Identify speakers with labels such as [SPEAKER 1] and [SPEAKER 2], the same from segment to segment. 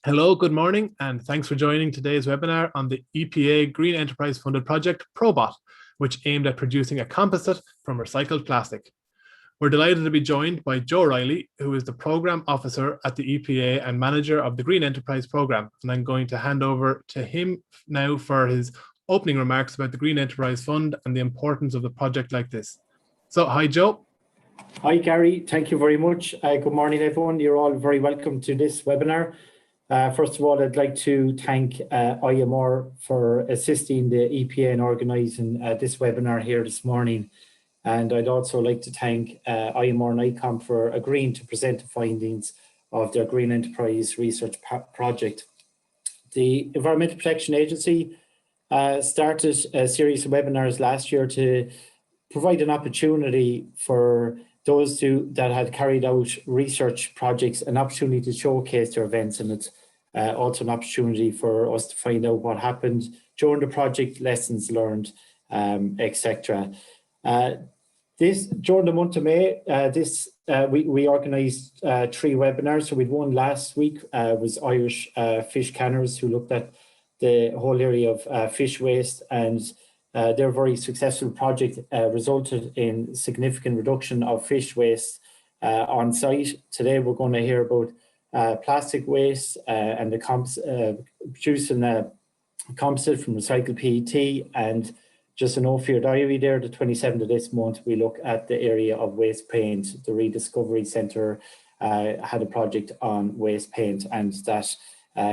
[SPEAKER 1] Hello, good morning, and thanks for joining today's webinar on the EPA Green Enterprise funded project PROBOT, which aimed at producing a composite from recycled plastic. We're delighted to be joined by Joe Riley, who is the Program Officer at the EPA and Manager of the Green Enterprise Program. And I'm going to hand over to him now for his opening remarks about the Green Enterprise Fund and the importance of a project like this. So, hi, Joe.
[SPEAKER 2] Hi, Gary. Thank you very much. Good morning, everyone. You're all very welcome to this webinar. First of all, I'd like to thank IMR for assisting the EPA in organising this webinar here this morning. And I'd also like to thank IMR and IComp for agreeing to present the findings of their Green Enterprise Research Project. The Environmental Protection Agency started a series of webinars last year to provide an opportunity for those that had carried out research projects, an opportunity to showcase their events, and it's also an opportunity for us to find out what happened during the project, lessons learned, etc. During the month of May, we organised 3 webinars. So we had one last week, was Irish fish canners, who looked at the whole area of fish waste, and their very successful project resulted in significant reduction of fish waste on site. Today we're going to hear about plastic waste and the producing a composite from recycled PET. And just an note for your diary there, the 27th of this month, we look at the area of waste paint. The Rediscovery Centre had a project on waste paint, and that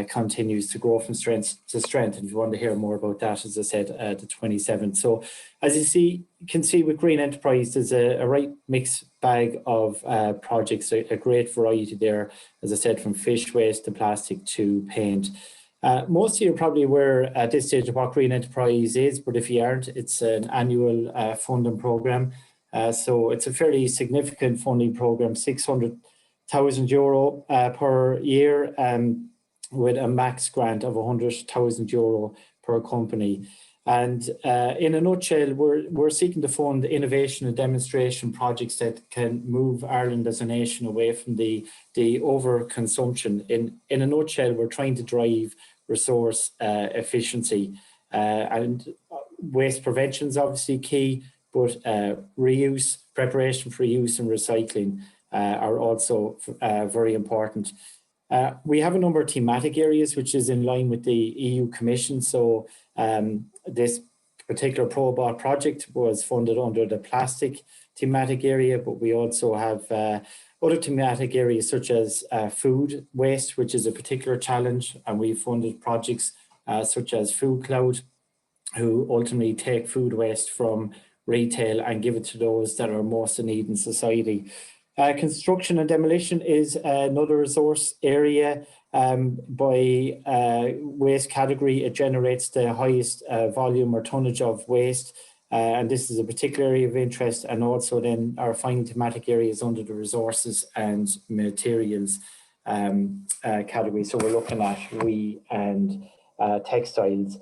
[SPEAKER 2] continues to grow from strength to strength. And if you want to hear more about that, as I said, the 27th. So as you can see with Green Enterprise, there's a right mixed bag of projects, a great variety there, as I said, from fish waste to plastic to paint. Most of you are probably aware at this stage of what Green Enterprise is, but if you aren't, it's an annual funding programme. So it's a fairly significant funding programme, €600,000 per year, with a max grant of €100,000 per company. And in a nutshell, we're seeking to fund innovation and demonstration projects that can move Ireland as a nation away from the overconsumption. In a nutshell, we're trying to drive resource efficiency, and waste prevention is obviously key, but reuse, preparation for reuse and recycling are also very important. We have a number of thematic areas which is in line with the EU Commission. So this particular PROBOT project was funded under the plastic thematic area, but we also have other thematic areas such as food waste, which is a particular challenge, and we funded projects such as Food Cloud, who ultimately take food waste from retail and give it to those that are most in need in society. Construction and demolition is another resource area. By waste category, it generates the highest volume or tonnage of waste, and this is a particular area of interest. And also then our final thematic areas under the resources and materials category. So we're looking at and textiles.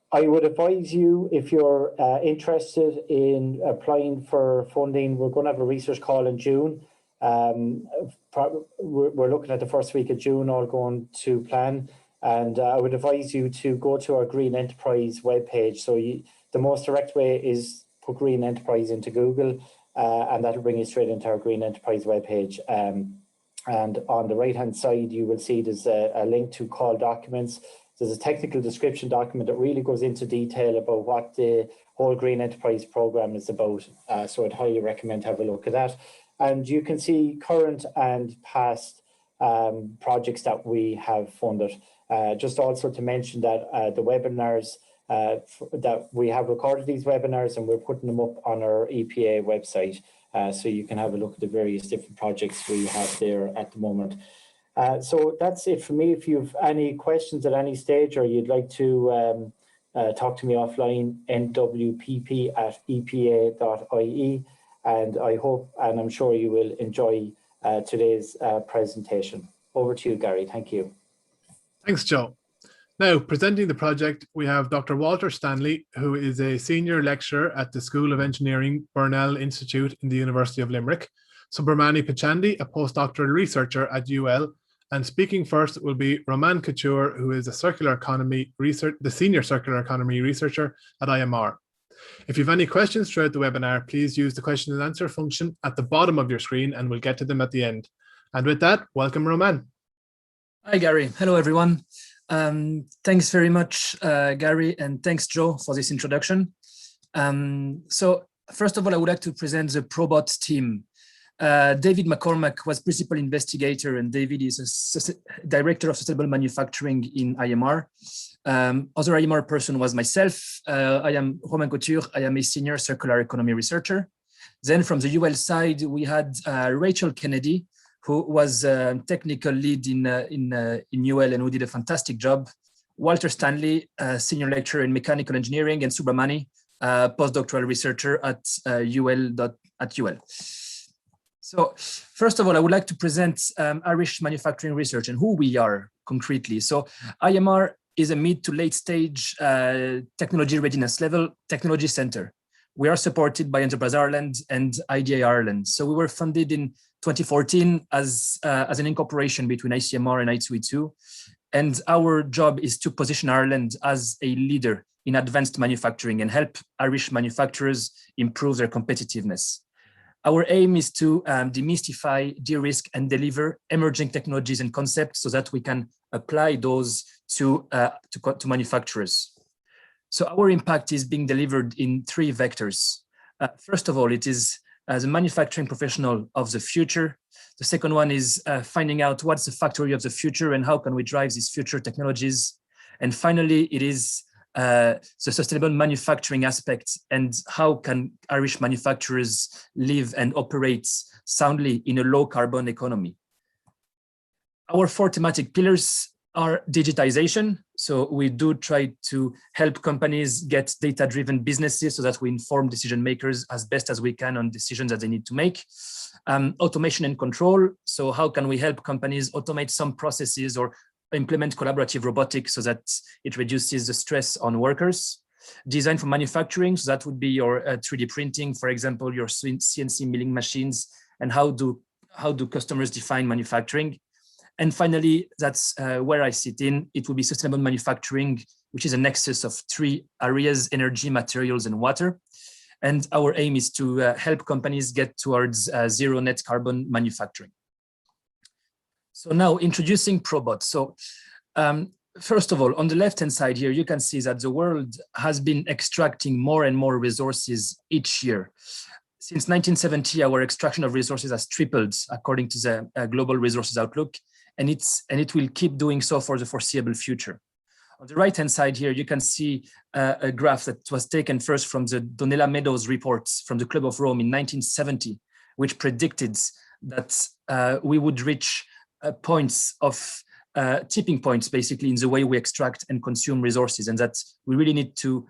[SPEAKER 2] I would advise you, if you're interested in applying for funding, we're going to have a research call in June. We're looking at the first week of June, all going to plan. And I would advise you to go to our Green Enterprise webpage. So the most direct way is put Green Enterprise into Google, and that'll bring you straight into our Green Enterprise webpage. And on the right-hand side, you will see there's a link to call documents. There's a technical description document that really goes into detail about what the whole Green Enterprise program is about. So I'd highly recommend have a look at that. And you can see current and past projects that we have funded. Just also to mention that the webinars, that we have recorded these webinars and we're putting them up on our EPA website. So you can have a look at the various different projects we have there at the moment. So that's it for me. If you have any questions at any stage, or you'd like to talk to me offline, nwpp@epa.ie. And I hope, and I'm sure you will enjoy today's presentation. Over to you, Gary. Thank you.
[SPEAKER 1] Thanks, Joe. Now, presenting the project, we have Dr. Walter Stanley, who is a senior lecturer at the School of Engineering, Burnell Institute in the University of Limerick. Subramani Pichandi, a postdoctoral researcher at UL, And speaking first will be Roman Couture, who is the senior circular economy researcher at IMR. If you have any questions throughout the webinar, please use the question and answer function at the bottom of your screen and we'll get to them at the end. And with that, welcome, Roman.
[SPEAKER 3] Hi, Gary. Hello, everyone. Thanks very much, Gary, and thanks, Joe, for this introduction. So first of all, I would like to present the PROBOT team. David McCormack was principal investigator, and David is a director of sustainable manufacturing in IMR. Other IMR person was myself. I am Romain Couture. I am a senior circular economy researcher. Then from the UL side, we had Rachel Kennedy, who was technical lead in UL and who did a fantastic job. Walter Stanley, senior lecturer in mechanical engineering, and Subramani, postdoctoral researcher at UL. So first of all, I would like to present Irish manufacturing research and who we are concretely. So IMR is a mid to late stage technology readiness level technology center. We are supported by Enterprise Ireland and IDA Ireland. So we were funded in 2014 as an incorporation between ICMR and I2E2. And our job is to position Ireland as a leader in advanced manufacturing and help Irish manufacturers improve their competitiveness. Our aim is to demystify, de-risk, and deliver emerging technologies and concepts so that we can apply those to manufacturers. So our impact is being delivered in three vectors. First of all, it is as a manufacturing professional of the future. The second one is finding out what's the factory of the future and how can we drive these future technologies. And finally, it is the sustainable manufacturing aspect and how can Irish manufacturers live and operate soundly in a low carbon economy. Our four thematic pillars are digitization. So we do try to help companies get data-driven businesses so that we inform decision makers as best as we can on decisions that they need to make. Automation and control. So how can we help companies automate some processes or implement collaborative robotics so that it reduces the stress on workers? Design for manufacturing. So that would be your 3D printing, for example, your CNC milling machines, and how do customers define manufacturing? And finally, that's where I sit in. It will be sustainable manufacturing, which is a nexus of three areas: energy, materials, and water. And our aim is to help companies get towards zero net carbon manufacturing. So now introducing PROBOT. So first of all, on the left-hand side here, you can see that the world has been extracting more and more resources each year. Since 1970, our extraction of resources has tripled according to the Global Resources Outlook, and it will keep doing so for the foreseeable future. On the right-hand side here, you can see a graph that was taken first from the Donella Meadows reports from the Club of Rome in 1970, which predicted that we would reach points of tipping points, basically, in the way we extract and consume resources, and that we really need to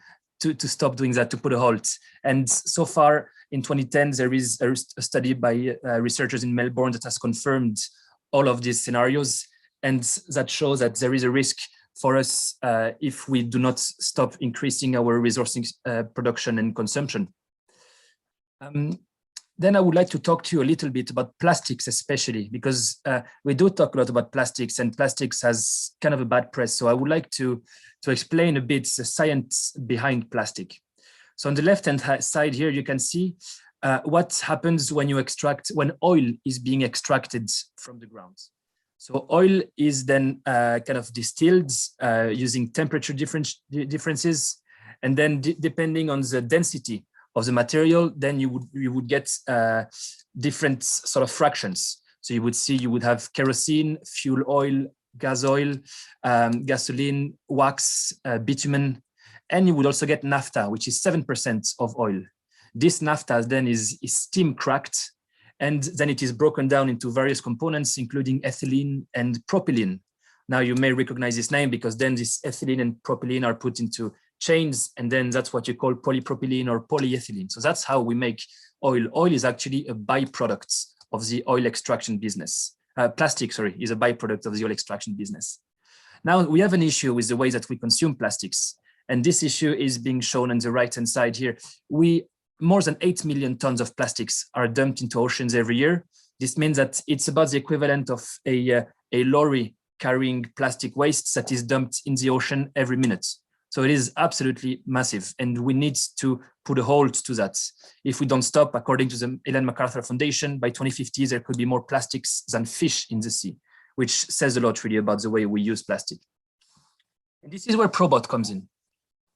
[SPEAKER 3] stop doing that, to put a halt. And so far, in 2010, there is a study by researchers in Melbourne that has confirmed all of these scenarios, and that shows that there is a risk for us if we do not stop increasing our resource production and consumption. Then I would like to talk to you a little bit about plastics, especially because we do talk a lot about plastics, and plastics has kind of a bad press. So I would like to explain a bit the science behind plastic. So on the left-hand side here, you can see what happens when when oil is being extracted from the ground. So oil is then kind of distilled using temperature differences, and then depending on the density of the material, then you would get different sort of fractions. So you would have kerosene, fuel oil, gas oil, gasoline, wax, bitumen, and you would also get naphtha, which is 7% of oil. This naphtha then is steam cracked, and then it is broken down into various components, including ethylene and propylene. Now you may recognize this name because then this ethylene and propylene are put into chains, and then that's what you call polypropylene or polyethylene. So that's how we make oil. Oil is actually a byproduct of the oil extraction business. Plastic, sorry, is a byproduct of the oil extraction business. Now we have an issue with the way that we consume plastics, and this issue is being shown on the right-hand side here. More than 8 million tons of plastics are dumped into oceans every year. This means that it's about the equivalent of a a lorry carrying plastic waste that is dumped in the ocean every minute. So it is absolutely massive, and we need to put a halt to that. If we don't stop, according to the Ellen MacArthur Foundation, by 2050, there could be more plastics than fish in the sea, which says a lot really about the way we use plastic. And this is where PROBOT comes in.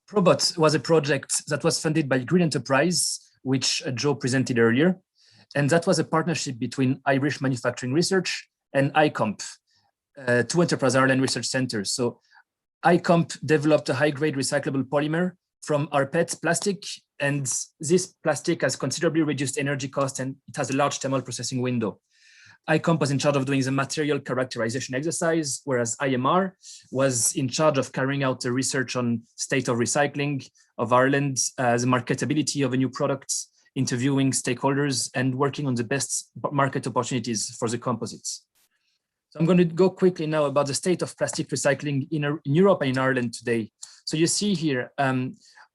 [SPEAKER 3] PROBOT was a project that was funded by Green Enterprise, which Joe presented earlier. And that was a partnership between Irish Manufacturing Research and IComp, two Enterprise Ireland research centers. So IComp developed a high-grade recyclable polymer from rPET plastic, and this plastic has considerably reduced energy cost, and it has a large thermal processing window. IComp was in charge of doing the material characterization exercise, whereas IMR was in charge of carrying out the research on state of recycling of Ireland, the marketability of a new product, interviewing stakeholders, and working on the best market opportunities for the composites. So I'm going to go quickly now about the state of plastic recycling in Europe and in Ireland today. So you see here,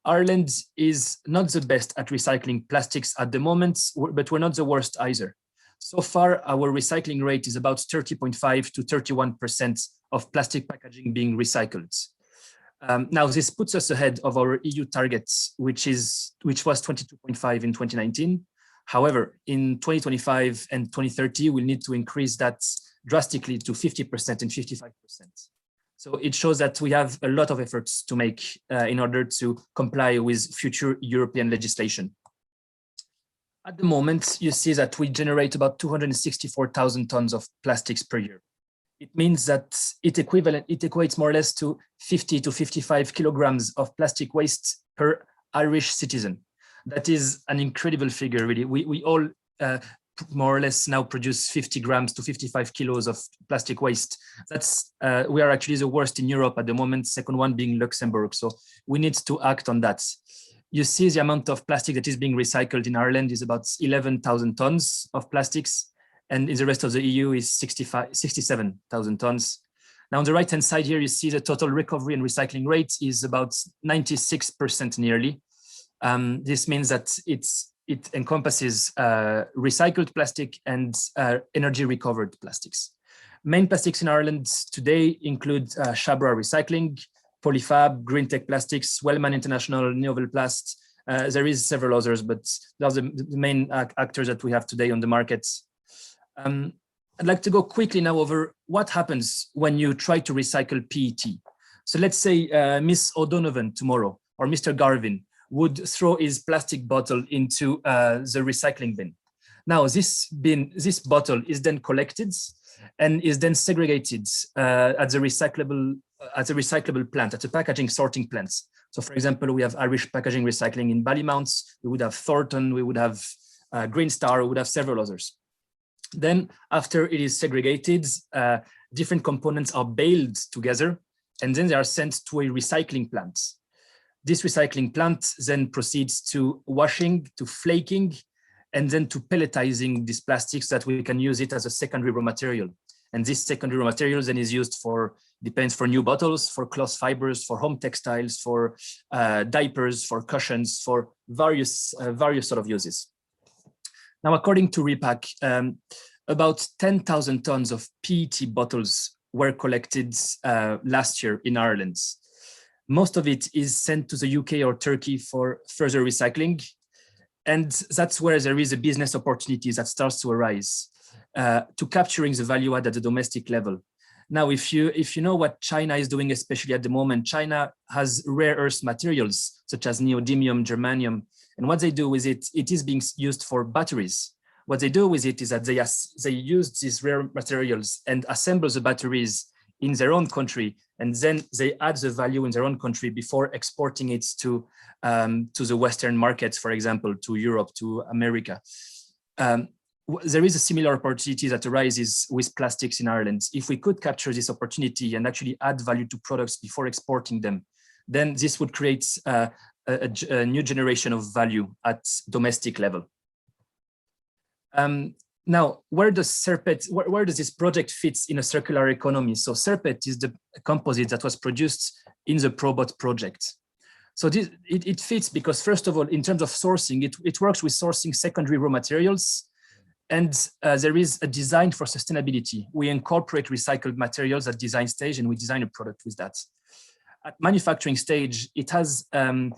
[SPEAKER 3] Ireland is not the best at recycling plastics at the moment, but we're not the worst either. So far, our recycling rate is about 30.5 to 31% of plastic packaging being recycled. Now, this puts us ahead of our EU targets, which was 22.5 in 2019. However, in 2025 and 2030, we'll need to increase that drastically to 50% and 55%. So it shows that we have a lot of efforts to make in order to comply with future European legislation. At the moment, you see that we generate about 264,000 tons of plastics per year. It means that it equates more or less to 50 to 55 kilograms of plastic waste per Irish citizen. That is an incredible figure, really. We all more or less now produce 50 grams to 55 kilos of plastic waste. We are actually the worst in Europe at the moment, second one being Luxembourg. So we need to act on that. You see the amount of plastic that is being recycled in Ireland is about 11,000 tons of plastics, and in the rest of the EU is 67,000 tons. Now on the right-hand side here, you see the total recovery and recycling rate is about 96% nearly. This means that it encompasses recycled plastic and energy recovered plastics. Main plastics in Ireland today include Shabra Recycling, Polyfab, Green Tech Plastics, Wellman International, Neovelplast. There is several others, but those are the main actors that we have today on the market. I'd like to go quickly now over what happens when you try to recycle PET. So let's say Miss O'Donovan tomorrow, or Mr. Garvin, would throw his plastic bottle into the recycling bin. Now this bottle is then collected and is then segregated at the recyclable plant, at the packaging sorting plants. So for example, we have Irish Packaging Recycling in Ballymount, we would have Thornton, we would have Green Star, we would have several others. Then after it is segregated, different components are baled together, and then they are sent to a recycling plant. This recycling plant then proceeds to washing, to flaking, and then to pelletizing these plastics that we can use it as a secondary raw material. And this secondary raw material then is used for new bottles, for cloth fibers, for home textiles, for diapers, for cushions, for various sort of uses. Now, according to Repack, about 10,000 tons of PET bottles were collected last year in Ireland. Most of it is sent to the UK or Turkey for further recycling. And that's where there is a business opportunity that starts to arise to capturing the value add at the domestic level. Now, if you know what China is doing, especially at the moment, China has rare earth materials such as neodymium, germanium. And what they do with it, it is being used for batteries. What they do with it is that they use these rare materials and assemble the batteries in their own country, and then they add the value in their own country before exporting it to the Western markets, for example, to Europe, to America. There is a similar opportunity that arises with plastics in Ireland. If we could capture this opportunity and actually add value to products before exporting them, then this would create a new generation of value at domestic level. Now, where does this project fit in a circular economy? So Serpent is the composite that was produced in the PROBOT project. So it fits because, first of all, in terms of sourcing, it works with sourcing secondary raw materials. And there is a design for sustainability. We incorporate recycled materials at design stage, and we design a product with that. At manufacturing stage, you can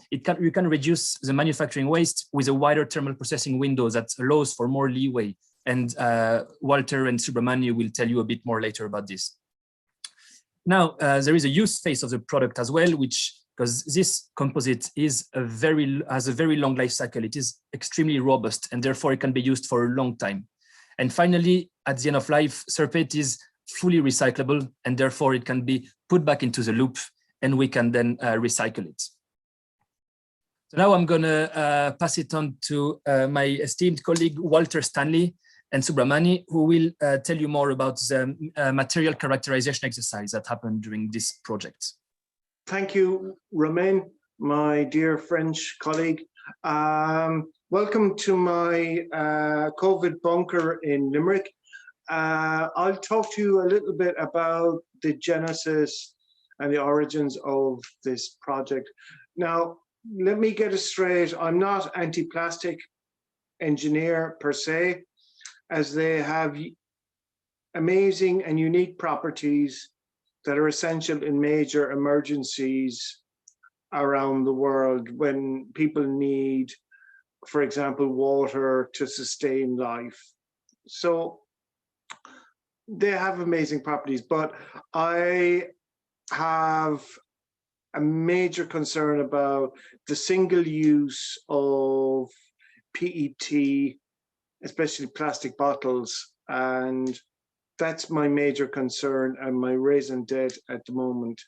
[SPEAKER 3] reduce the manufacturing waste with a wider thermal processing window that allows for more leeway. And Walter and Subramani will tell you a bit more later about this. Now, there is a use phase of the product as well, because this composite has a very long life cycle. It is extremely robust, and therefore it can be used for a long time. And finally, at the end of life, Serpent is fully recyclable, and therefore it can be put back into the loop, and we can then recycle it. So now I'm going to pass it on to my esteemed colleague, Walter Stanley and Subramani, who will tell you more about the material characterization exercise that happened during this project.
[SPEAKER 4] Thank you, Romain, my dear French colleague. Welcome to my COVID bunker in Limerick. I'll talk to you a little bit about the genesis and the origins of this project. Now, let me get it straight. I'm not anti-plastic engineer per se, as they have amazing and unique properties that are essential in major emergencies around the world when people need, for example, water to sustain life. So they have amazing properties, but I have a major concern about the single use of PET, especially plastic bottles, and that's my major concern and my raison d'etre at the moment.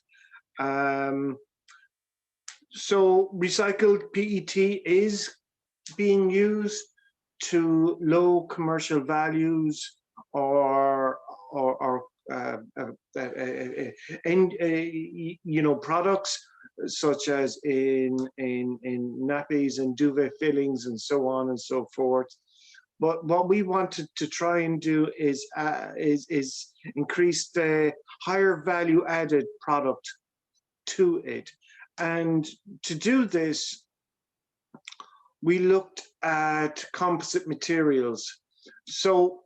[SPEAKER 4] So recycled PET is being used to low commercial values or products such as in nappies and duvet fillings and so on and so forth. But what we wanted to try and do is increase the higher value added product to it. And to do this, we looked at composite materials. So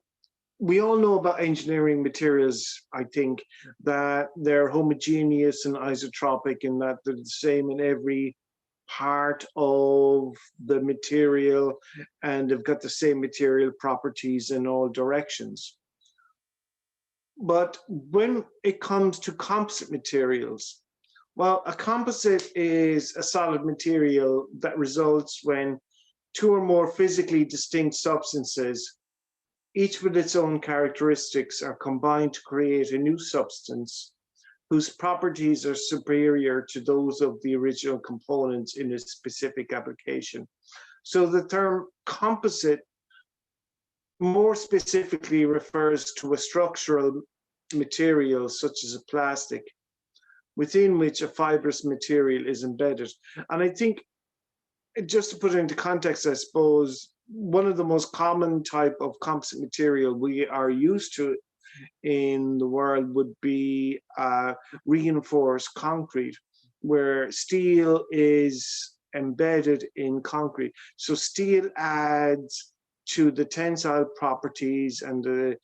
[SPEAKER 4] we all know about engineering materials, I think, that they're homogeneous and isotropic and that they're the same in every part of the material and they've got the same material properties in all directions. But when it comes to composite materials, well, a composite is a solid material that results when two or more physically distinct substances, each with its own characteristics, are combined to create a new substance whose properties are superior to those of the original components in a specific application. So the term composite more specifically refers to a structural material such as a plastic within which a fibrous material is embedded. And I think, just to put it into context, I suppose, one of the most common type of composite material we are used to in the world would be reinforced concrete, where steel is embedded in concrete. So steel adds to the tensile properties and the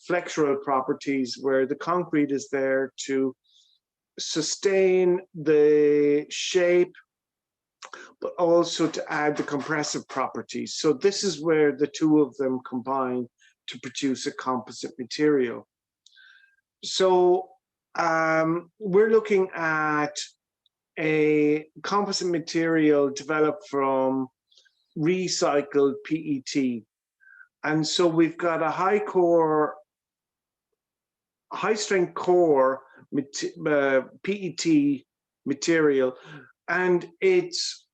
[SPEAKER 4] flexural properties, where the concrete is there to sustain the shape, but also to add the compressive properties. So this is where the two of them combine to produce a composite material. So we're looking at a composite material developed from recycled PET. And so we've got a high strength core PET material, and it's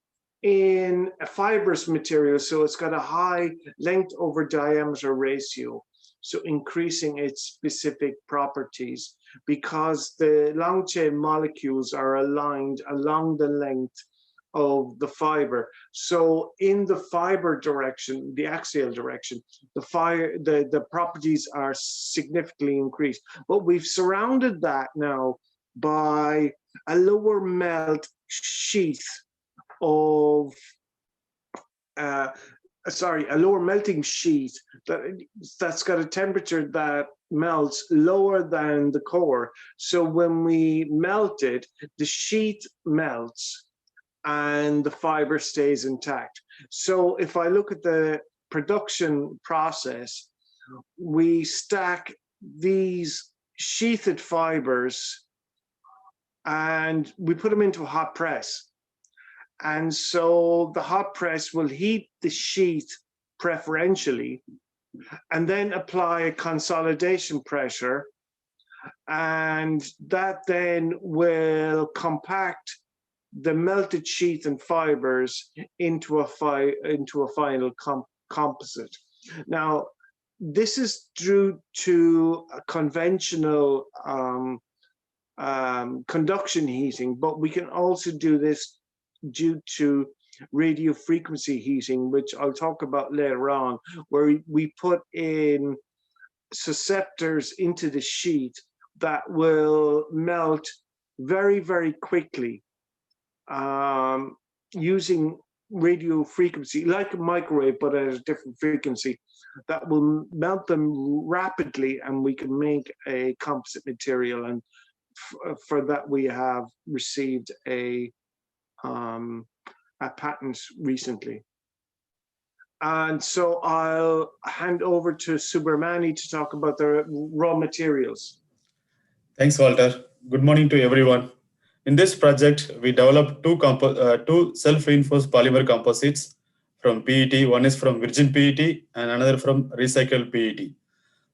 [SPEAKER 4] in a fibrous material, so it's got a high length over diameter ratio, so increasing its specific properties because the long chain molecules are aligned along the length of the fiber. So in the fiber direction, the axial direction, the properties are significantly increased. But we've surrounded that now by a lower melt sheath of a lower melting sheet that's got a temperature that melts lower than the core. So when we melt it, the sheet melts and the fiber stays intact. So if I look at the production process, we stack these sheathed fibers and we put them into a hot press. And so the hot press will heat the sheet preferentially and then apply a consolidation pressure. And that then will compact the melted sheet and fibers into a final composite. Now, this is due to a conventional conduction heating, but we can also do this due to radio frequency heating, which I'll talk about later on, where we put in susceptors into the sheet that will melt very, very quickly using radio frequency, like a microwave, but at a different frequency, that will melt them rapidly, and we can make a composite material. And for that, we have received a patent recently. And so I'll hand over to Subramani to talk about the raw materials.
[SPEAKER 5] Thanks, Walter. Good morning to everyone. In this project, we developed two self-reinforced polymer composites from PET. One is from virgin PET and another from recycled PET.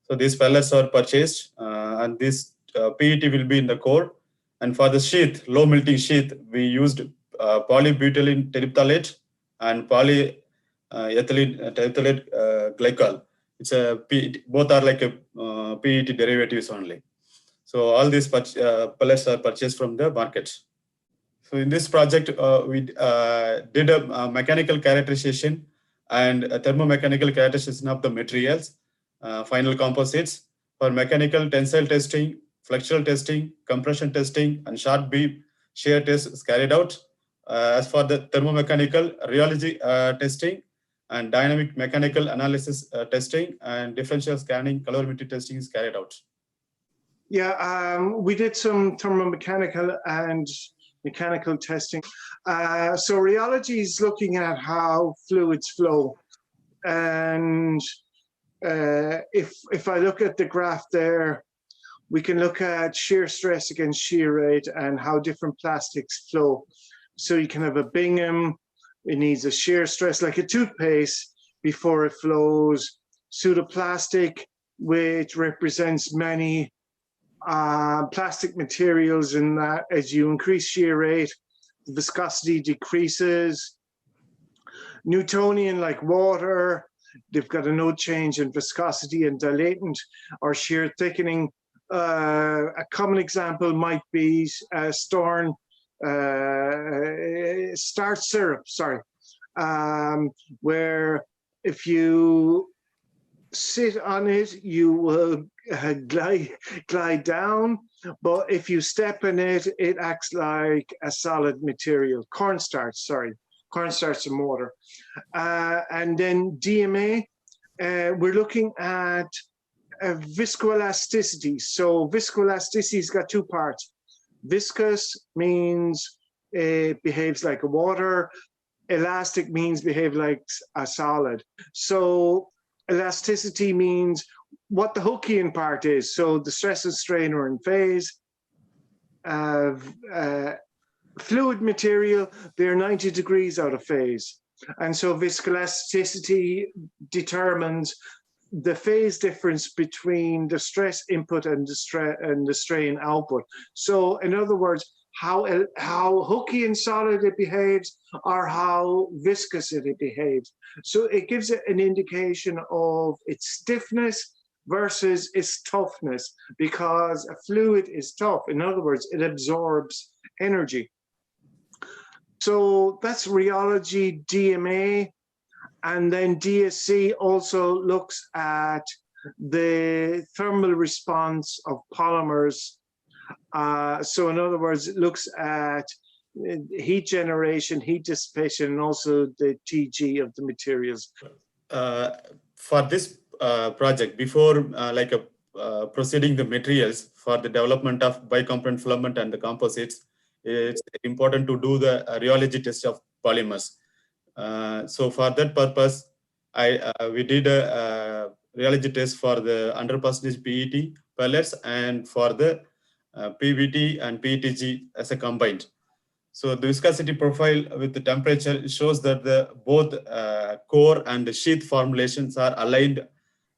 [SPEAKER 5] So these pellets are purchased and this PET will be in the core. And for the sheath, low melting sheath, we used polybutylene terephthalate and polyethylene terephthalate glycol. It's a PET, both are like a PET derivatives only. So all these pellets are purchased from the market. So in this project, we did a mechanical characterization and a thermomechanical characterization of the materials, final composites. For mechanical tensile testing, flexural testing, compression testing, and short beam shear test is carried out. As for the thermomechanical rheology testing and dynamic mechanical analysis testing and differential scanning calorimetry testing is carried out.
[SPEAKER 4] Yeah, we did some thermomechanical and mechanical testing. So rheology is looking at how fluids flow. And if I look at the graph there, we can look at shear stress against shear rate and how different plastics flow. So you can have a Bingham, it needs a shear stress like a toothpaste before it flows. Pseudoplastic, which represents many plastic materials, in that as you increase shear rate, the viscosity decreases. Newtonian, like water, they've got a no change in viscosity, and dilatant or shear thickening. A common example might be starch syrup, where if you sit on it, you will glide down, but if you step in it, it acts like a solid material. Cornstarch and water. And then DMA, we're looking at viscoelasticity. So viscoelasticity's got two parts. Viscous means it behaves like a water. Elastic means behave like a solid. So elasticity means what the Hookean part is. So the stress and strain are in phase. Fluid material, they're 90 degrees out of phase. And so viscoelasticity determines the phase difference between the stress input and the strain output. So in other words, how Hookean solid it behaves or how viscous it behaves. So it gives it an indication of its stiffness versus its toughness, because a fluid is tough. In other words, it absorbs energy. So that's rheology, DMA. And then DSC also looks at the thermal response of polymers. So in other words, it looks at heat generation, heat dissipation, and also the TG of the materials.
[SPEAKER 5] For this project, before proceeding the materials for the development of bicomponent filament and the composites, it's important to do the rheology test of polymers. So for that purpose, we did a rheology test for the 100% PET pellets and for the PVT and PETG as a combined. So the viscosity profile with the temperature shows that the both core and the sheath formulations are aligned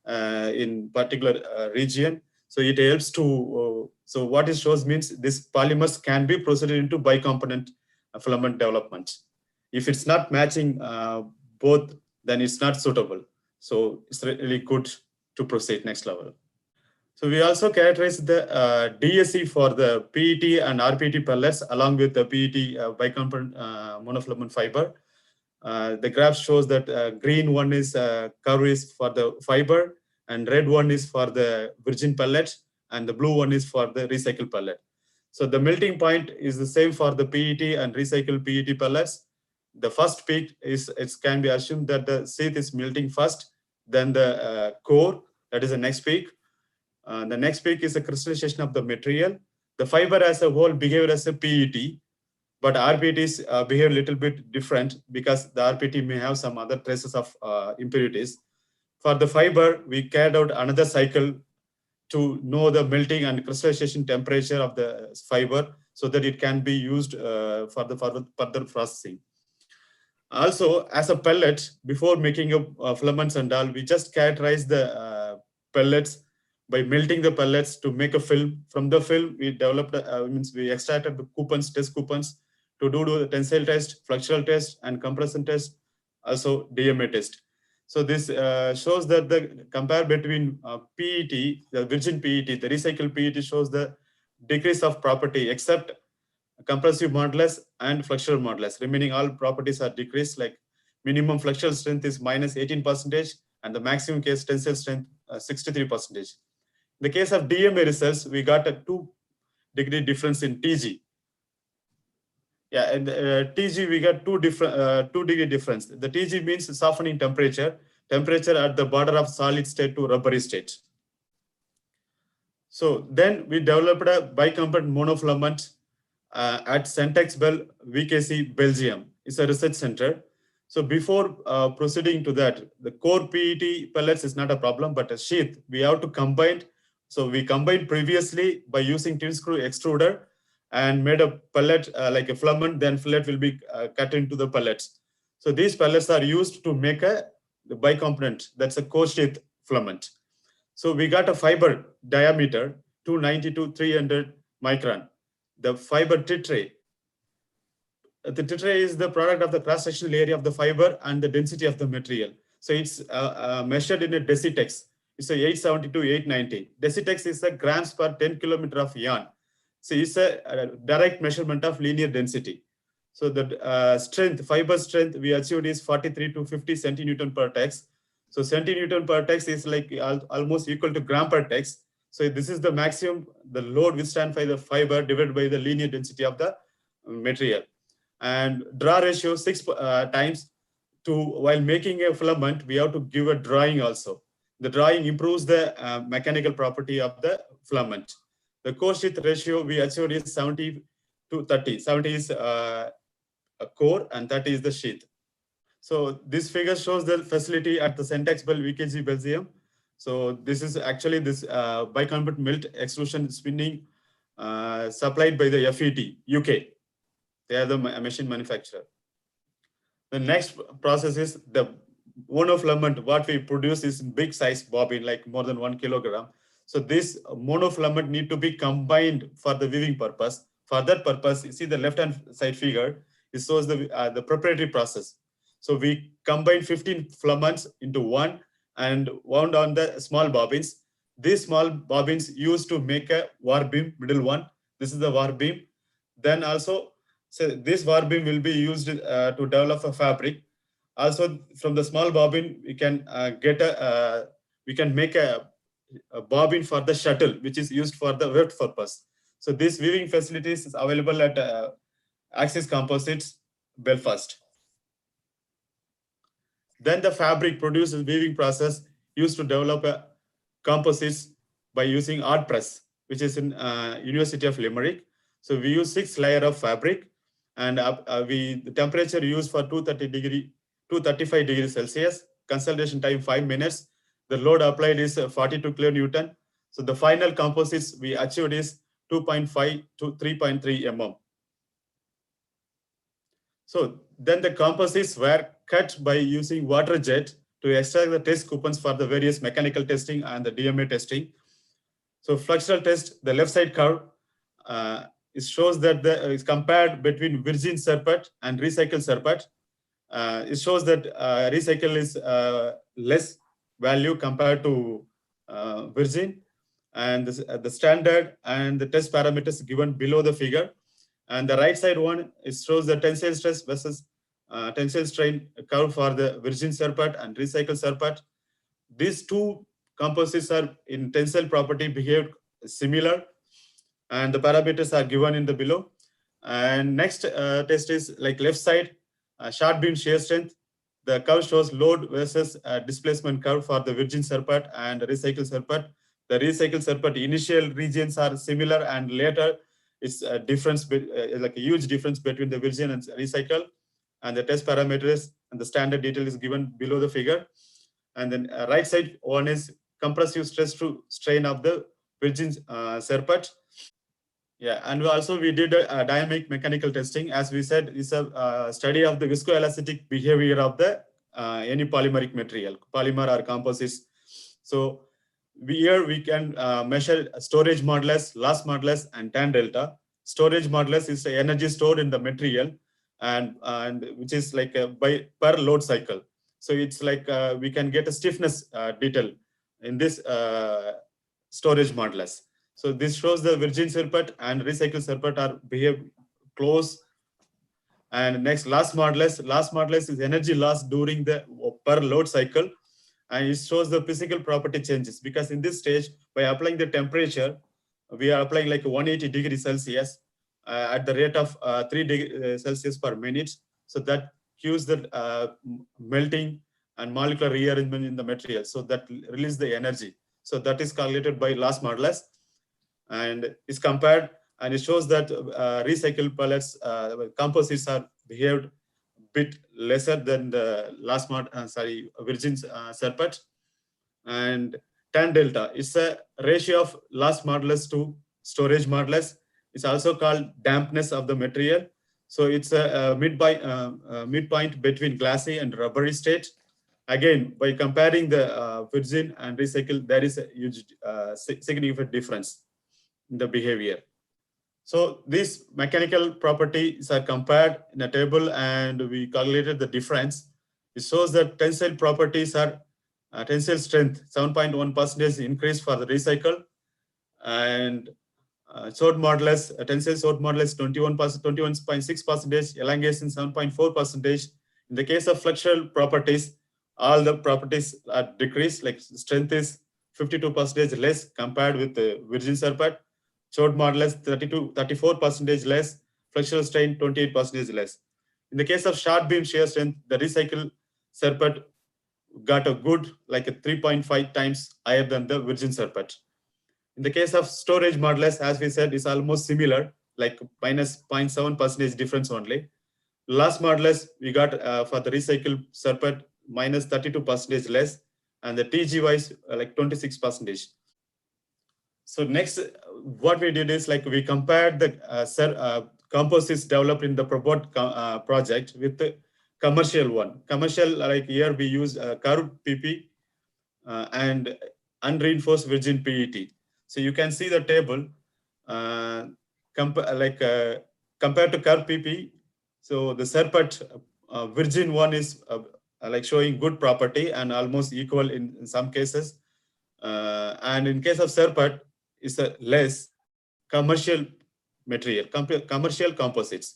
[SPEAKER 5] in particular region. So it helps to, so what it shows means this polymers can be proceeded into bicomponent filament development. If it's not matching both, then it's not suitable. So it's really good to proceed next level. So we also characterize the DSE for the PET and rPET pellets along with the PET bicomponent monofilament fiber. The graph shows that green one is curve is for the fiber, and red one is for the virgin pellet, and the blue one is for the recycled pellet. So the melting point is the same for the PET and recycled PET pellets. The first peak is, it can be assumed that the sheath is melting first, then the core, that is the next peak. The next peak is the crystallization of the material. The fiber as a whole behave as a PET, but rPETs behave a little bit different because the rPET may have some other traces of impurities. For the fiber, we carried out another cycle to know the melting and crystallization temperature of the fiber so that it can be used for the further processing. Also, as a pellet, before making up filaments and all, we just characterize the pellets by melting the pellets to make a film. From the film, we developed, we extracted the coupons, test coupons to do the tensile test, flexural test, and compression test, also DMA test. So this shows that the compare between PET, the virgin PET, the recycled PET shows the decrease of property except compressive modulus and flexural modulus. Remaining all properties are decreased, like minimum flexural strength is minus 18% and the maximum case tensile strength 63%. In the case of DMA results, we got a 2-degree difference in TG. Yeah, and TG we got 2-degree difference. The TG means softening temperature at the border of solid state to rubbery state. So then we developed a bicomponent monofilament at Centexbel, VKC, Belgium. It's a research center. So before proceeding to that, the core PET pellets is not a problem, but a sheath we have to combine. So we combined previously by using twin screw extruder and made a pellet like a filament, then fillet will be cut into the pellets. So these pellets are used to make the bicomponent, that's a core sheath filament. So we got a fiber diameter 290 to 300 micron. The fiber titrate. The titrate is the product of the cross-sectional area of the fiber and the density of the material. So it's measured in a decitex. It's a 870 to 890. Decitex is a grams per 10 kilometer of yarn. So it's a direct measurement of linear density. So the strength, fiber strength we achieved is 43 to 50 centinewton per tex. So centinewton per tex is like almost equal to gram per tex. So this is the maximum, the load withstand by the fiber divided by the linear density of the material. And draw ratio 6 times to, while making a filament, we have to give a drawing also. The drawing improves the mechanical property of the filament. The core sheath ratio we achieved is 70 to 30. 70 is a core and 30 is the sheath. So this figure shows the facility at the Centexbel, VKG, Belgium. So this is actually this bicomponent melt extrusion spinning supplied by the FET, UK. They are the machine manufacturer. The next process is the monofilament. What we produce is big size bobbin, like more than 1 kilogram. So this monofilament need to be combined for the weaving purpose. For that purpose, you see the left-hand side figure, it shows the proprietary process. So we combine 15 filaments into one and wound on the small bobbins. These small bobbins used to make a war beam, middle one. This is the war beam. Then also, so this war beam will be used to develop a fabric. Also, from the small bobbin, we can make a bobbin for the shuttle, which is used for the weft purpose. So this weaving facilities is available at Axis Composites, Belfast. Then the fabric produces weaving process used to develop a composites by using art press, which is in University of Limerick. So we use 6 layers of fabric, and the temperature used for 235 degrees Celsius, consolidation time 5 minutes. The load applied is 42 kilonewton. So the final composites we achieved is 2.5 to 3.3 mm. So then the composites were cut by using water jet to extract the test coupons for the various mechanical testing and the DMA testing. So fluxural test, the left side curve, it shows that it's compared between virgin Serpent and recycled Serpent. It shows that recycle is less value compared to virgin, and the standard and the test parameters given below the figure. And the right side one, it shows the tensile stress versus tensile strain curve for the virgin Serpent and recycled Serpent. These two composites are in tensile property behaved similar, and the parameters are given in the below. And next test is like left side, short beam shear strength. The curve shows load versus displacement curve for the virgin Serpent and recycled Serpent. The recycled Serpent initial regions are similar, and later it's a difference, like a huge difference between the virgin and recycle. And the test parameters and the standard detail is given below the figure. And then right side one is compressive stress to strain of the virgin Serpent. Yeah, and we did a dynamic mechanical testing. As we said, it's a study of the viscoelastic behavior of the any polymeric material, polymer or composites. So here we can measure storage modulus, loss modulus, and tan delta. Storage modulus is the energy stored in the material, and which is like per load cycle. So it's like we can get a stiffness detail in this storage modulus. So this shows the virgin Serpent and recycled Serpent are behave close. And next, loss modulus. Loss modulus is energy loss during the per load cycle, and it shows the physical property changes, because in this stage, by applying the temperature, we are applying like 180 degrees Celsius at the rate of 3 degrees Celsius per minute. So that cues the melting and molecular rearrangement in the material. So that releases the energy. So that is calculated by loss modulus, and is compared, and it shows that recycled pellets composites are behaved bit lesser than the virgin Serpent. And tan delta is a ratio of loss modulus to storage modulus. It's also called dampness of the material. So it's a midpoint between glassy and rubbery state. Again, by comparing the virgin and recycled, there is a huge significant difference in the behavior. So these mechanical properties are compared in a table, and we calculated the difference. It shows that tensile properties are tensile strength 7.1% increase for the recycle, and sword modulus, tensile sword modulus 21.6%, elongation 7.4%. In the case of fluxural properties, all the properties are decreased, like strength is 52% less compared with the virgin Serpent. Sword modulus 34% less, fluxural strain 28% less. In the case of short beam shear strength, the recycled Serpent got a good, like a 3.5 times higher than the virgin Serpent. In the case of storage modulus, as we said, is almost similar, like minus 0.7% difference only. Loss modulus we got for the recycled Serpent minus 32% less, and the TG wise like 26%. So next, what we did is like we compared the composites developed in the PROBOT project with the commercial one. Commercial, like here we use curved PP and unreinforced virgin PET. So you can see the table compared to curved PP. So the Serpent virgin one is like showing good property and almost equal in some cases. And in case of Serpent, is a less commercial material, commercial composites.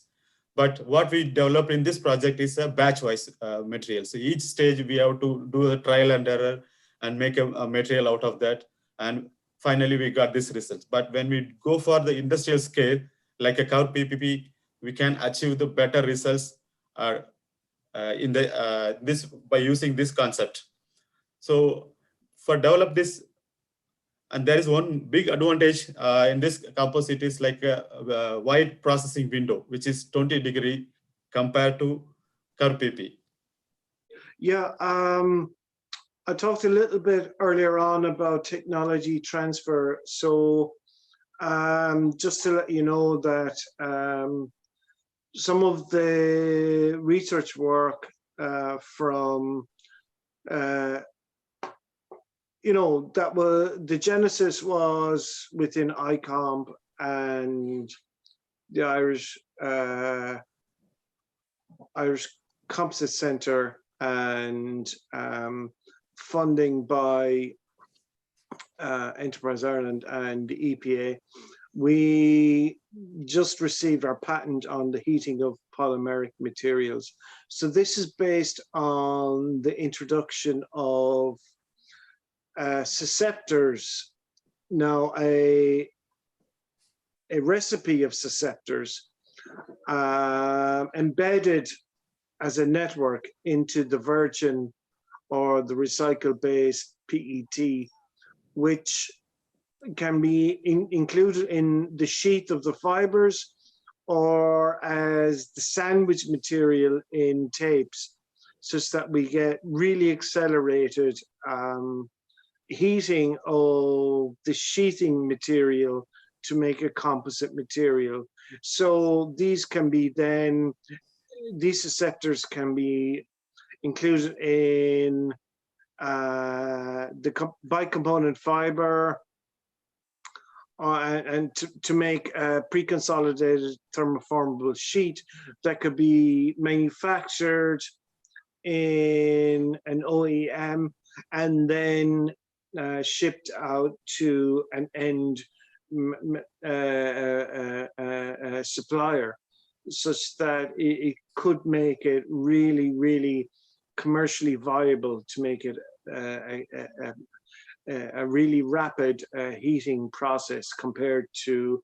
[SPEAKER 5] But what we developed in this project is a batch-wise material. So each stage we have to do a trial and error and make a material out of that. And finally, we got this result. But when we go for the industrial scale, like a curved PPP, we can achieve the better results in the this by using this concept. So for develop this, and there is one big advantage in this composite is like a wide processing window, which is 20 degree compared to curve PP.
[SPEAKER 4] Yeah, I talked a little bit earlier on about technology transfer. So just to let you know that some of the research work from that was the genesis was within IComp and the Irish Composite Centre, and funding by Enterprise Ireland and the EPA. We just received our patent on the heating of polymeric materials. So this is based on the introduction of susceptors. Now, a recipe of susceptors embedded as a network into the virgin or the recycle-based PET, which can be included in the sheath of the fibers or as the sandwich material in tapes, such that we get really accelerated heating of the sheathing material to make a composite material. So these can be then, these susceptors can be included in the bicomponent fiber and to make a pre-consolidated thermoformable sheet that could be manufactured in an OEM and then shipped out to an end supplier, such that it could make it really, really commercially viable to make it a really rapid heating process compared to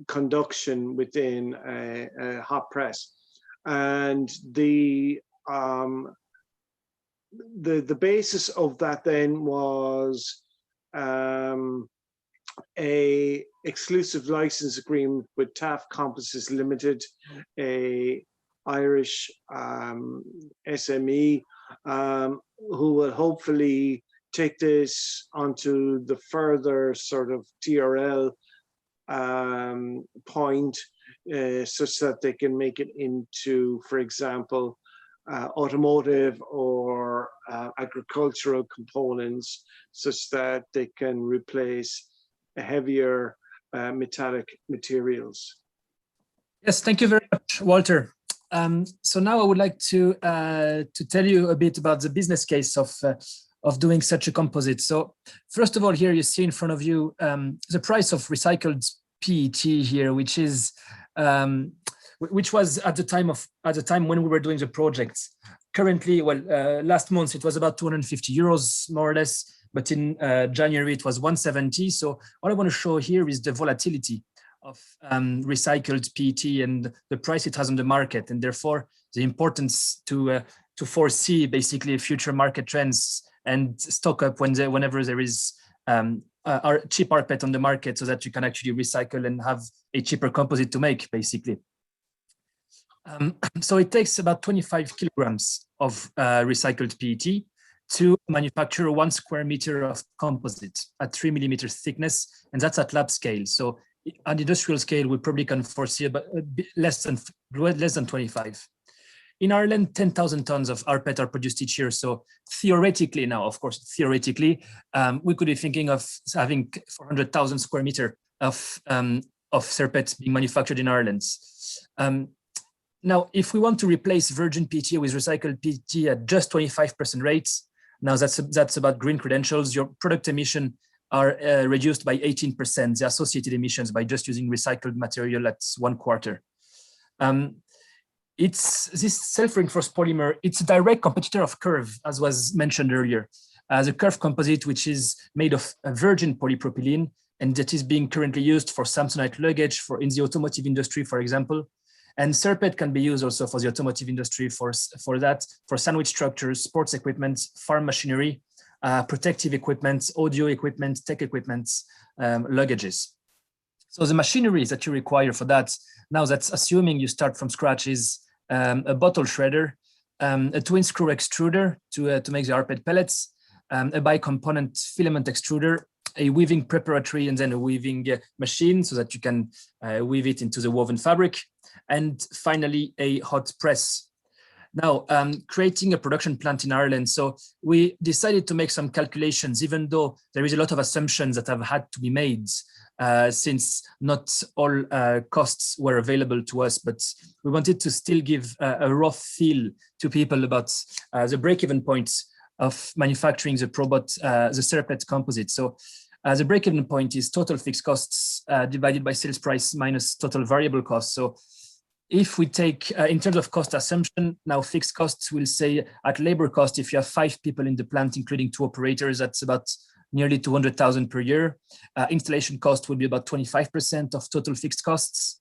[SPEAKER 4] conduction within a hot press. And the basis of that then was a exclusive license agreement with Taft Composites Limited, a Irish SME, who will hopefully take this onto the further sort of TRL point, such that they can make it into, for example, automotive or agricultural components, such that they can replace heavier metallic materials.
[SPEAKER 3] Yes, thank you very much, Walter. So now I would like to tell you a bit about the business case of doing such a composite. So first of all, here you see in front of you the price of recycled PET here, which is which was at the time when we were doing the project. Currently, well, last month it was about 250 euros more or less, but in January it was 170. So what I want to show here is the volatility of recycled PET and the price it has on the market, and therefore the importance to foresee basically future market trends and stock up whenever there is cheap rPET on the market, so that you can actually recycle and have a cheaper composite to make, basically. So it takes about 25 kilograms of recycled PET to manufacture 1 square meter of composite at 3 millimeters thickness, and that's at lab scale. So at industrial scale, we probably can foresee about less than 25. In Ireland, 10,000 tons of rPET are produced each year. So theoretically now, of course, theoretically, we could be thinking of having 400,000 square meter of Serpent being manufactured in Ireland. Now, if we want to replace virgin PET with recycled PET at just 25% rates, now that's about green credentials. Your product emission are reduced by 18%, the associated emissions, by just using recycled material at 1/4. It's this self-reinforced polymer. It's a direct competitor of Curve, as was mentioned earlier. The Curve composite, which is made of a virgin polypropylene, and that is being currently used for Samsonite luggage in the automotive industry, for example. And Serpent can be used also for the automotive industry for sandwich structures, sports equipment, farm machinery, protective equipment, audio equipment, tech equipment, luggages. So the machineries that you require for that, now that's assuming you start from scratch, is a bottle shredder, a twin screw extruder to make the rPET pellets, a bi-component filament extruder, a weaving preparatory, and then a weaving machine so that you can weave it into the woven fabric, and finally a hot press. Now, creating a production plant in Ireland. So we decided to make some calculations, even though there is a lot of assumptions that have had to be made since not all costs were available to us, but we wanted to still give a rough feel to people about the break-even point of manufacturing the PROBOT, the Serpent composite. So the break-even point is total fixed costs divided by sales price minus total variable costs. So if we take, in terms of cost assumption, now fixed costs will say at labor cost, if you have 5 people in the plant, including 2 operators, that's about nearly 200,000 per year. Installation cost will be about 25% of total fixed costs.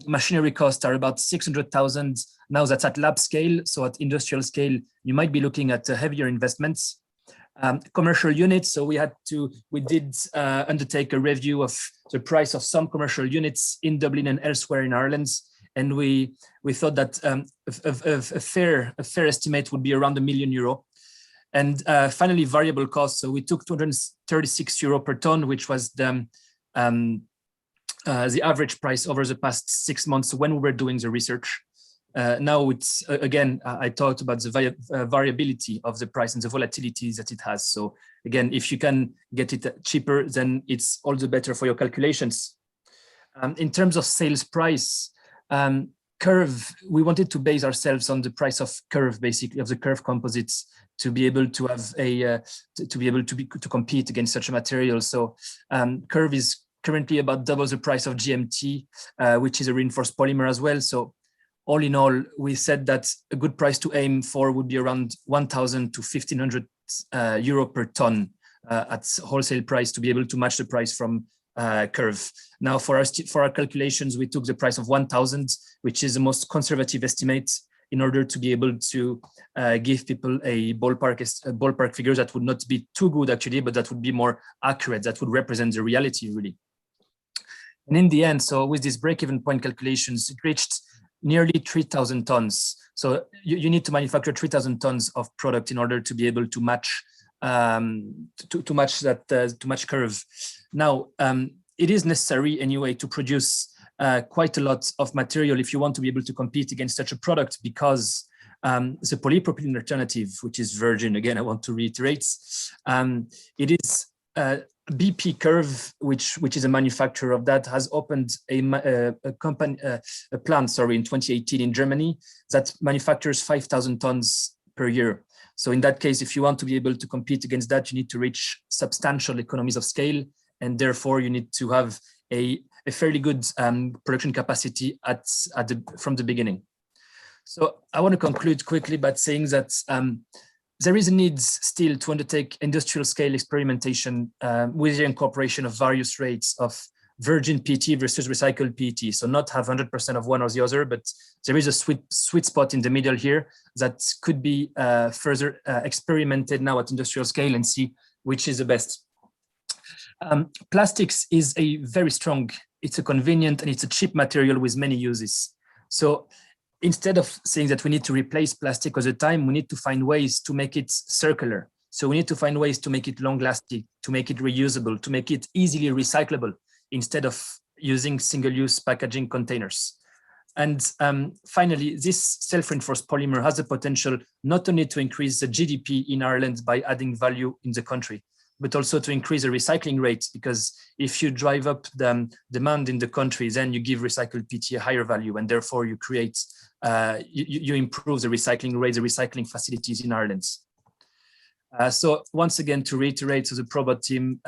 [SPEAKER 3] Machinery costs are about 600,000. Now that's at lab scale. So at industrial scale, you might be looking at heavier investments. Commercial units. So we did undertake a review of the price of some commercial units in Dublin and elsewhere in Ireland. And we thought that a fair estimate would be around €1 million. And finally, variable costs. So we took €236 per ton, which was the average price over the past 6 months when we were doing the research. Now it's, again, I talked about the variability of the price and the volatility that it has. So again, if you can get it cheaper, then it's all the better for your calculations. In terms of sales price, curve, we wanted to base ourselves on the price of curve, basically, of the curve composites, to be able to have to compete against such a material. So curve is currently about double the price of GMT, which is a reinforced polymer as well. So all in all, we said that a good price to aim for would be around 1,000 to 1,500 euro per ton at wholesale price, to be able to match the price from curve. Now, for our calculations, we took the price of 1,000, which is the most conservative estimate, in order to be able to give people a ballpark figure that would not be too good, actually, but that would be more accurate, that would represent the reality, really. And in the end, so with these break-even point calculations, it reached nearly 3,000 tons. So you need to manufacture 3,000 tons of product in order to be able to match to match curve. Now, it is necessary anyway to produce quite a lot of material if you want to be able to compete against such a product, because the polypropylene alternative, which is virgin, again, I want to reiterate, it is BP Curve, which is a manufacturer of that, has opened a plant, in 2018 in Germany that manufactures 5,000 tons per year. So in that case, if you want to be able to compete against that, you need to reach substantial economies of scale, and therefore you need to have a fairly good production capacity from the beginning. So I want to conclude quickly by saying that there is a need still to undertake industrial scale experimentation with the incorporation of various rates of virgin PET versus recycled PET. So not have 100% of one or the other, but there is a sweet spot in the middle here that could be further experimented now at industrial scale and see which is the best. Plastics is a very strong, it's a convenient and it's a cheap material with many uses. So instead of saying that we need to replace plastic all the time, we need to find ways to make it circular. So we need to find ways to make it long lasting, to make it reusable, to make it easily recyclable, instead of using single-use packaging containers. And finally, this self-reinforced polymer has the potential not only to increase the GDP in Ireland by adding value in the country, but also to increase the recycling rates, because if you drive up the demand in the country, then you give recycled PET a higher value, and therefore you create, you improve the recycling rates, the recycling facilities in Ireland. So once again, to reiterate, to the PROBOT team,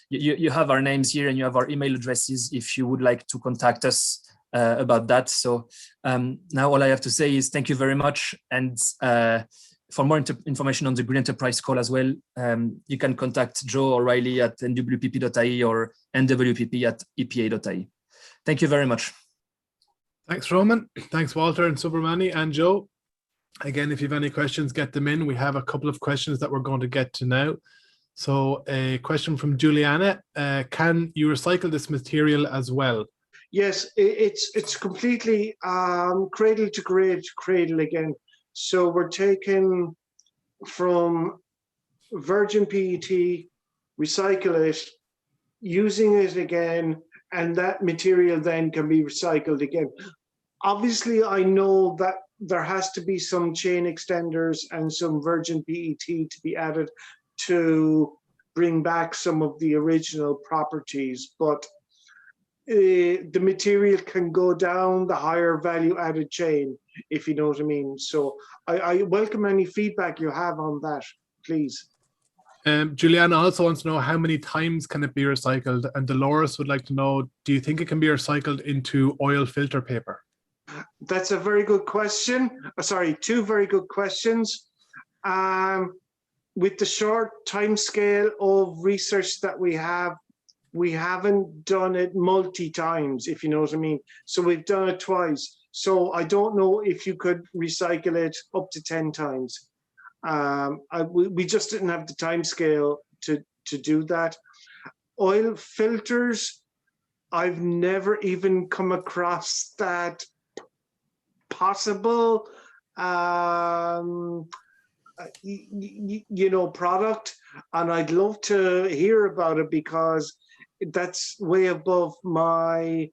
[SPEAKER 3] you have our names here and you have our email addresses if you would like to contact us about that. So now all I have to say is thank you very much, and for more information on the Green Enterprise call as well, you can contact Joe or Riley at nwpp.ie or nwpp@epa.ie. Thank you very much.
[SPEAKER 1] Thanks, Roman. Thanks, Walter and Subramani and Joe. Again, if you have any questions, get them in. We have a couple of questions that we're going to get to now. So a question from Juliana, can you recycle this material as well?
[SPEAKER 4] Yes, it's completely cradle to cradle again. So we're taking from virgin PET, recycle it, using it again, and that material then can be recycled again. Obviously, I know that there has to be some chain extenders and some virgin PET to be added to bring back some of the original properties, but the material can go down the higher value added chain, if you know what I mean. So I welcome any feedback you have on that, please.
[SPEAKER 1] Juliana also wants to know how many times can it be recycled, and Dolores would like to know, do you think it can be recycled into oil filter paper?
[SPEAKER 4] That's a very good question. Sorry, two very good questions. With the short time scale of research that we have, we haven't done it multi-times, if you know what I mean. So we've done it twice. So I don't know if you could recycle it up to 10 times. We just didn't have the time scale to do that. Oil filters, I've never even come across that possible product, and I'd love to hear about it because that's way above I'm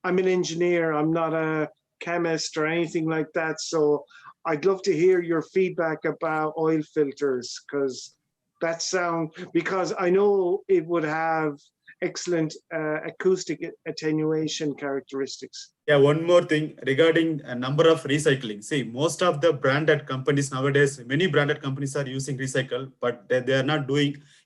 [SPEAKER 4] an engineer, I'm not a chemist or anything like that, so I'd love to hear your feedback about oil filters, because I know it would have excellent acoustic attenuation characteristics.
[SPEAKER 5] Yeah, one more thing regarding a number of recycling. See, most of the branded companies nowadays, many branded companies are using recycle, but they are not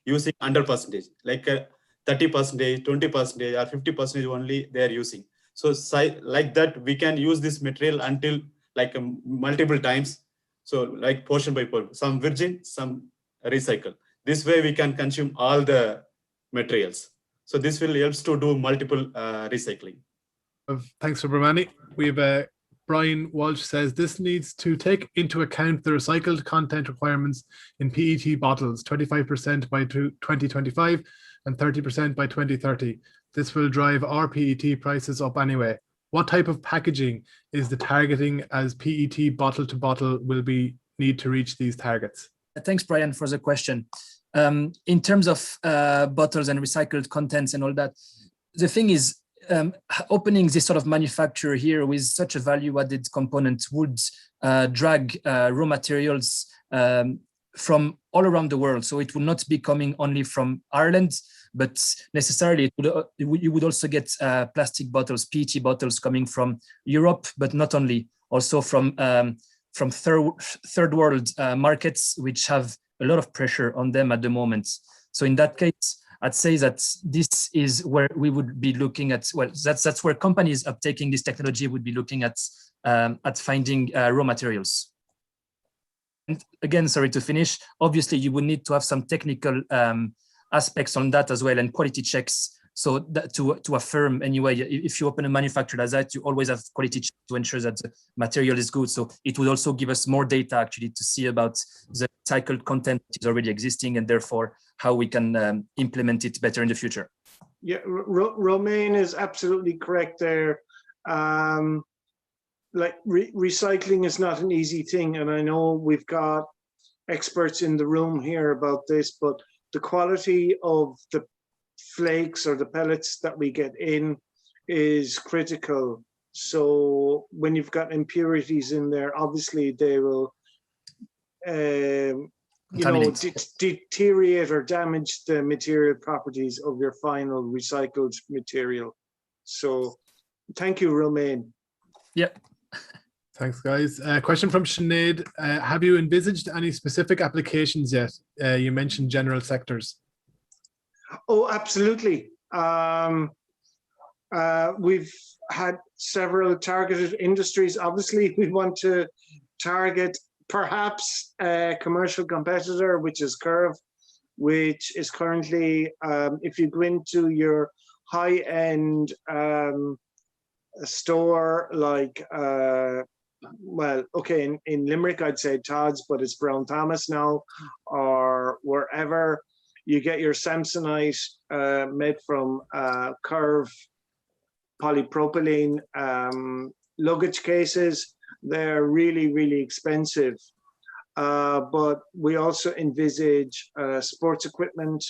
[SPEAKER 5] using 100%, like 30%, 20% or 50% only they are using. So like that, we can use this material until like multiple times. So like portion by portion, some virgin, some recycle. This way we can consume all the materials. So this will help to do multiple recycling.
[SPEAKER 1] Thanks, Subramani. We have Brian Walsh says this needs to take into account the recycled content requirements in PET bottles, 25% by 2025 and 30% by 2030. This will drive our PET prices up anyway. What type of packaging is the targeting as PET bottle to bottle will need to reach these targets?
[SPEAKER 3] Thanks, Brian, for the question. In terms of bottles and recycled contents and all that, the thing is, opening this sort of manufacturer here with such a value-added component would drag raw materials from all around the world. So it would not be coming only from Ireland, but necessarily you would also get plastic bottles, PET bottles coming from Europe, but not only, also from third world markets, which have a lot of pressure on them at the moment. So in that case, I'd say that this is where we would be looking at, well, that's where companies uptaking this technology would be looking at finding raw materials. And again, sorry to finish, obviously you would need to have some technical aspects on that as well, and quality checks. So that to affirm anyway, if you open a manufacturer like that, you always have quality checks to ensure that the material is good. So it would also give us more data actually to see about the recycled content that is already existing, and therefore how we can implement it better in the future.
[SPEAKER 4] Yeah, Romain is absolutely correct there. Recycling is not an easy thing, and I know we've got experts in the room here about this, but the quality of the flakes or the pellets that we get in is critical. So when you've got impurities in there, obviously they will deteriorate or damage the material properties of your final recycled material. So thank you, Romain.
[SPEAKER 3] Yeah.
[SPEAKER 1] Thanks, guys. Question from Sinead. Have you envisaged any specific applications yet? You mentioned general sectors.
[SPEAKER 4] Oh, absolutely. We've had several targeted industries. Obviously, we want to target perhaps a commercial competitor, which is Curve, which is currently, if you go into your high-end store, like, well, okay, in Limerick, I'd say Todd's, but it's Brown Thomas now, or wherever you get your Samsonite made from Curve polypropylene luggage cases. They're really, really expensive. But we also envisage sports equipment,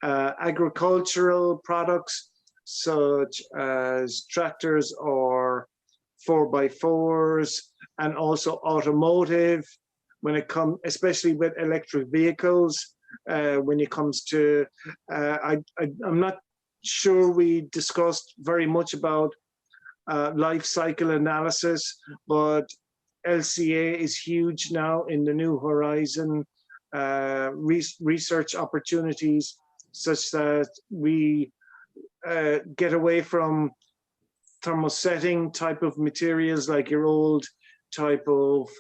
[SPEAKER 4] agricultural products, such as tractors or 4x4s, and also automotive when it comes, especially with electric vehicles. When it comes to, I'm not sure we discussed very much about life cycle analysis, but LCA is huge now in the New Horizon research opportunities, such that we get away from thermosetting type of materials like your old type of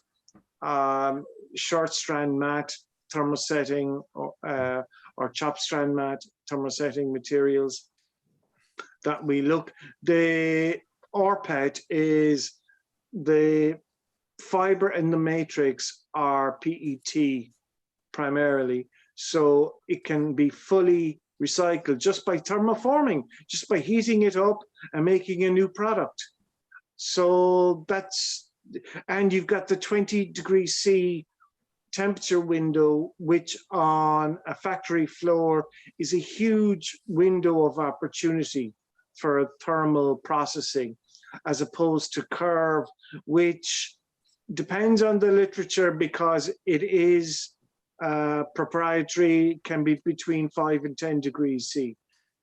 [SPEAKER 4] short strand mat thermosetting or chop strand mat thermosetting materials that we look. The rPET is the fiber in the matrix are PET primarily, so it can be fully recycled just by thermoforming, just by heating it up and making a new product. So that's, and you've got the 20 degrees C temperature window, which on a factory floor is a huge window of opportunity for thermal processing, as opposed to Curve, which depends on the literature because it is proprietary, can be between 5 and 10 degrees C.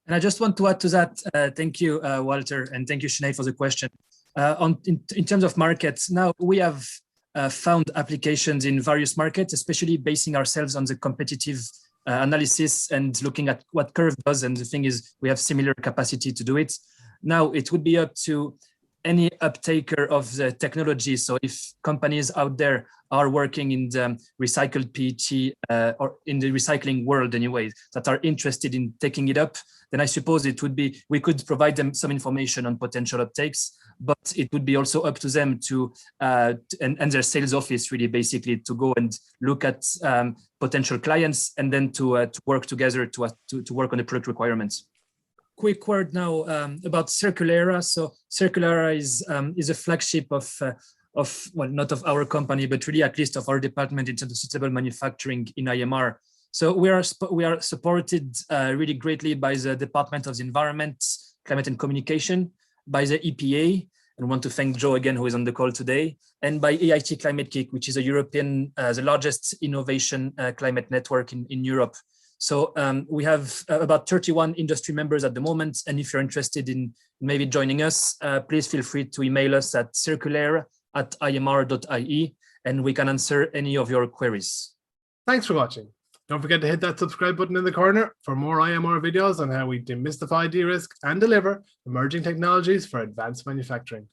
[SPEAKER 3] And I just want to add to that, thank you, Walter, and thank you, Sinead, for the question. In terms of markets, now we have found applications in various markets, especially basing ourselves on the competitive analysis and looking at what Curve does. And the thing is, we have similar capacity to do it. Now, it would be up to any uptaker of the technology. So if companies out there are working in the recycled PET or in the recycling world anyway, that are interested in taking it up, then I suppose it would be, we could provide them some information on potential uptakes, but it would be also up to them to, and their sales office really basically to go and look at potential clients and then to work together to work on the product requirements. Quick word now about Circulara. So Circulara is a flagship of well, not of our company, but really at least of our department in terms of sustainable manufacturing in IMR. So we are supported really greatly by the Department of the Environment, Climate and Communication, by the EPA, and want to thank Joe again, who is on the call today, and by EIT Climate Kick, which is a European, the largest innovation climate network in Europe. So we have about 31 industry members at the moment. And if you're interested in maybe joining us, please feel free to email us at circular@imr.ie, and we can answer any of your queries.
[SPEAKER 1] Thanks for watching. Don't forget to hit that subscribe button in the corner for more IMR videos on how we demystify, de-risk, and deliver emerging technologies for advanced manufacturing.